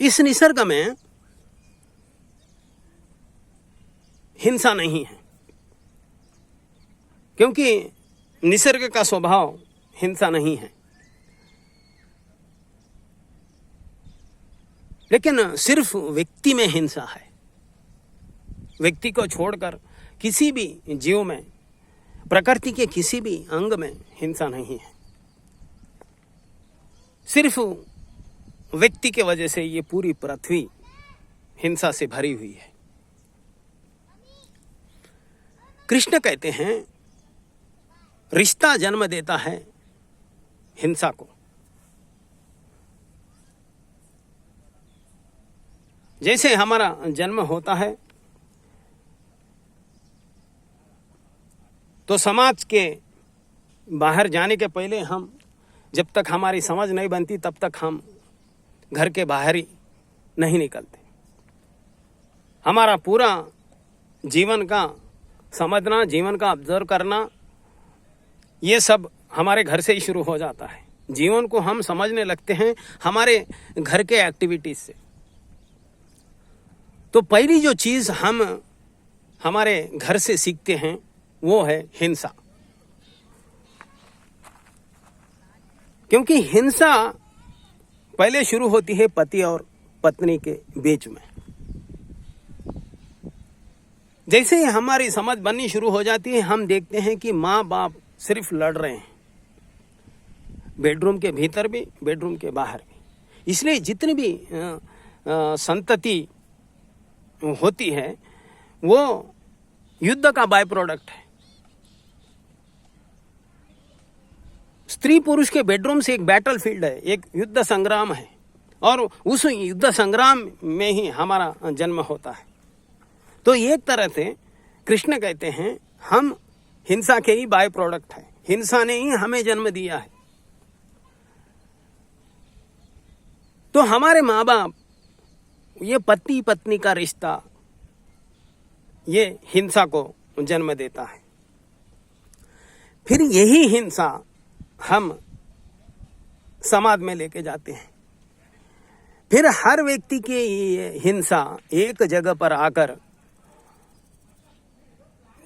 इस निसर्ग में हिंसा नहीं है, क्योंकि निसर्ग का स्वभाव हिंसा नहीं है। लेकिन सिर्फ व्यक्ति में हिंसा है। व्यक्ति को छोड़कर किसी भी जीव में, प्रकृति के किसी भी अंग में हिंसा नहीं है। सिर्फ व्यक्ति के वजह से ये पूरी पृथ्वी हिंसा से भरी हुई है। कृष्ण कहते हैं रिश्ता जन्म देता है हिंसा को। जैसे हमारा जन्म होता है तो समाज के बाहर जाने के पहले हम, जब तक हमारी समझ नहीं बनती तब तक हम घर के बाहर ही नहीं निकलते। हमारा पूरा जीवन का समझना, जीवन का ऑब्जर्व करना, ये सब हमारे घर से ही शुरू हो जाता है। जीवन को हम समझने लगते हैं हमारे घर के एक्टिविटीज से। तो पहली जो चीज हम हमारे घर से सीखते हैं वो है हिंसा। क्योंकि हिंसा पहले शुरू होती है पति और पत्नी के बीच में। जैसे ही हमारी समझ बननी शुरू हो जाती है, हम देखते हैं कि माँ बाप सिर्फ लड़ रहे हैं, बेडरूम के भीतर भी, बेडरूम के बाहर भी। इसलिए जितनी भी संतति होती है वो युद्ध का बाय प्रोडक्ट है। स्त्री पुरुष के बेडरूम से एक बैटल फील्ड है, एक युद्ध संग्राम है, और उस युद्ध संग्राम में ही हमारा जन्म होता है। तो एक तरह से कृष्ण कहते हैं हम हिंसा के ही बाय प्रोडक्ट है। हिंसा ने ही हमें जन्म दिया है। तो हमारे माँ बाप, ये पति पत्नी का रिश्ता, ये हिंसा को जन्म देता है। फिर यही हिंसा हम समाज में लेके जाते हैं। फिर हर व्यक्ति की ये हिंसा एक जगह पर आकर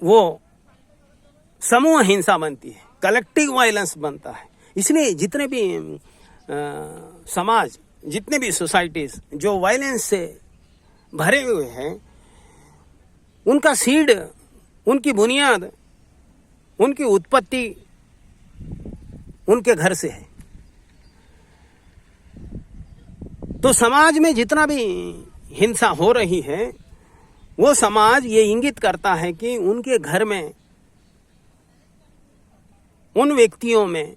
वो समूह हिंसा बनती है, कलेक्टिव वायलेंस बनता है। इसलिए जितने भी समाज, जितने भी सोसाइटीज जो वायलेंस से भरे हुए हैं, उनका सीड, उनकी बुनियाद, उनकी उत्पत्ति उनके घर से है। तो समाज में जितना भी हिंसा हो रही है, वो समाज ये इंगित करता है कि उनके घर में, उन व्यक्तियों में,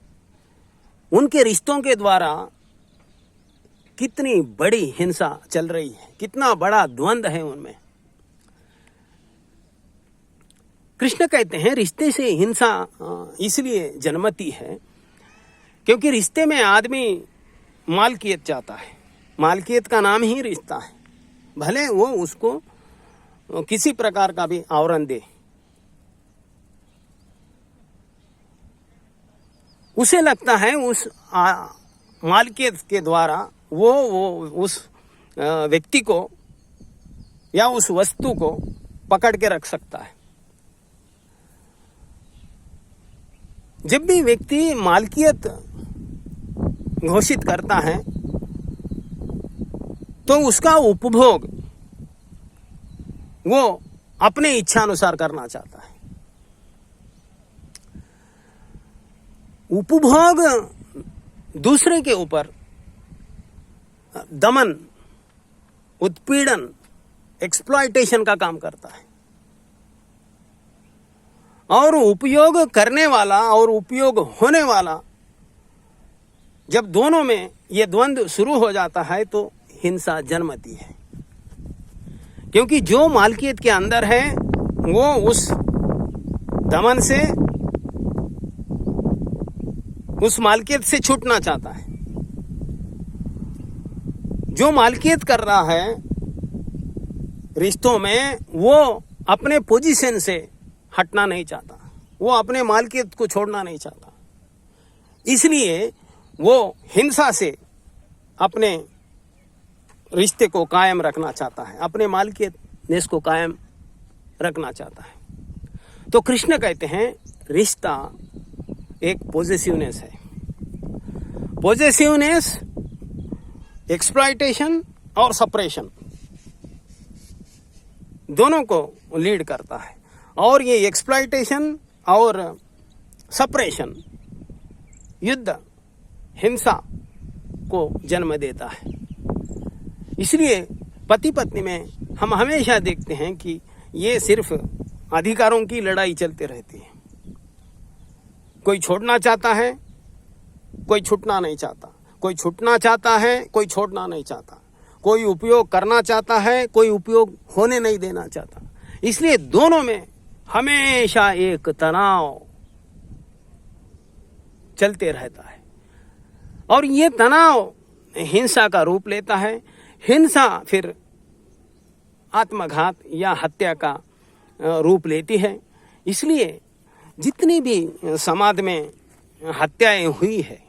उनके रिश्तों के द्वारा कितनी बड़ी हिंसा चल रही है, कितना बड़ा द्वंद्व है उनमें। कृष्ण कहते हैं रिश्ते से हिंसा इसलिए जन्मती है क्योंकि रिश्ते में आदमी मालकियत चाहता है। मालकियत का नाम ही रिश्ता है। भले वो उसको किसी प्रकार का भी आवरण दे, उसे लगता है उस मालकियत के द्वारा वो उस व्यक्ति को या उस वस्तु को पकड़ के रख सकता है। जब भी व्यक्ति मालकियत घोषित करता है तो उसका उपभोग वो अपने इच्छा अनुसार करना चाहता है। उपभोग दूसरे के ऊपर दमन, उत्पीड़न, एक्सप्लॉयटेशन का काम करता है। और उपयोग करने वाला और उपयोग होने वाला, जब दोनों में ये द्वंद्व शुरू हो जाता है तो हिंसा जन्मती है। क्योंकि जो मालकियत के अंदर है वो उस दमन से, उस मालकियत से छूटना चाहता है। जो मालकियत कर रहा है रिश्तों में, वो अपने पोजीशन से हटना नहीं चाहता, वो अपने मालकियत को छोड़ना नहीं चाहता। इसलिए वो हिंसा से अपने रिश्ते को कायम रखना चाहता है, अपने मालिकियत को कायम रखना चाहता है। तो कृष्ण कहते हैं रिश्ता एक पॉजेसिवनेस है। पॉजेसिवनेस एक्सप्लॉयटेशन और सप्रेशन दोनों को लीड करता है, और ये एक्सप्लॉयटेशन और सप्रेशन युद्ध, हिंसा को जन्म देता है। इसलिए पति पत्नी में हम हमेशा देखते हैं कि ये सिर्फ अधिकारों की लड़ाई चलती रहती है। कोई छोड़ना चाहता है, कोई छूटना नहीं चाहता, कोई छूटना चाहता है, कोई छोड़ना नहीं चाहता, कोई उपयोग करना चाहता है, कोई उपयोग होने नहीं देना चाहता। इसलिए दोनों में हमेशा एक तनाव चलते रहता है, और ये तनाव हिंसा का रूप लेता है। हिंसा फिर आत्मघात या हत्या का रूप लेती है। इसलिए जितनी भी समाज में हत्याएं हुई है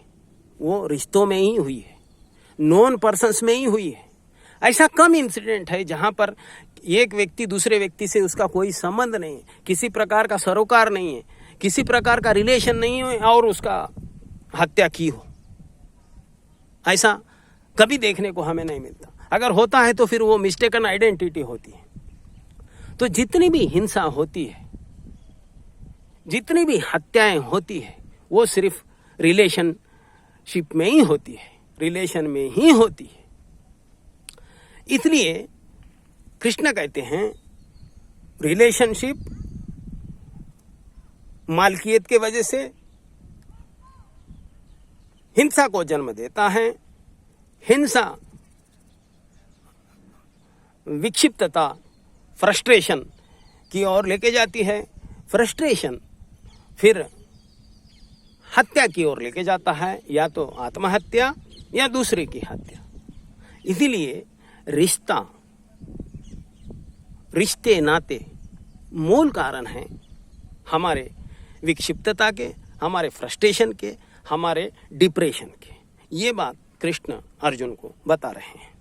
वो रिश्तों में ही हुई है, नॉन पर्सन्स में ही हुई है। ऐसा कम इंसिडेंट है जहां पर एक व्यक्ति दूसरे व्यक्ति से उसका कोई संबंध नहीं है, किसी प्रकार का सरोकार नहीं है, किसी प्रकार का रिलेशन नहीं है और उसका हत्या की हो। ऐसा कभी देखने को हमें नहीं मिलता। अगर होता है तो फिर वो मिस्टेकन आइडेंटिटी होती है। तो जितनी भी हिंसा होती है, जितनी भी हत्याएं होती है, वो सिर्फ रिलेशनशिप में ही होती है, रिलेशन में ही होती है। इसलिए कृष्ण कहते हैं रिलेशनशिप मालकियत के वजह से हिंसा को जन्म देता है। हिंसा विक्षिप्तता, फ्रस्ट्रेशन की ओर लेके जाती है। फ्रस्ट्रेशन फिर हत्या की ओर लेके जाता है, या तो आत्महत्या या दूसरे की हत्या। इसीलिए रिश्ते नाते मूल कारण हैं हमारे विक्षिप्तता के, हमारे फ्रस्ट्रेशन के, हमारे डिप्रेशन के। ये बात कृष्ण अर्जुन को बता रहे हैं।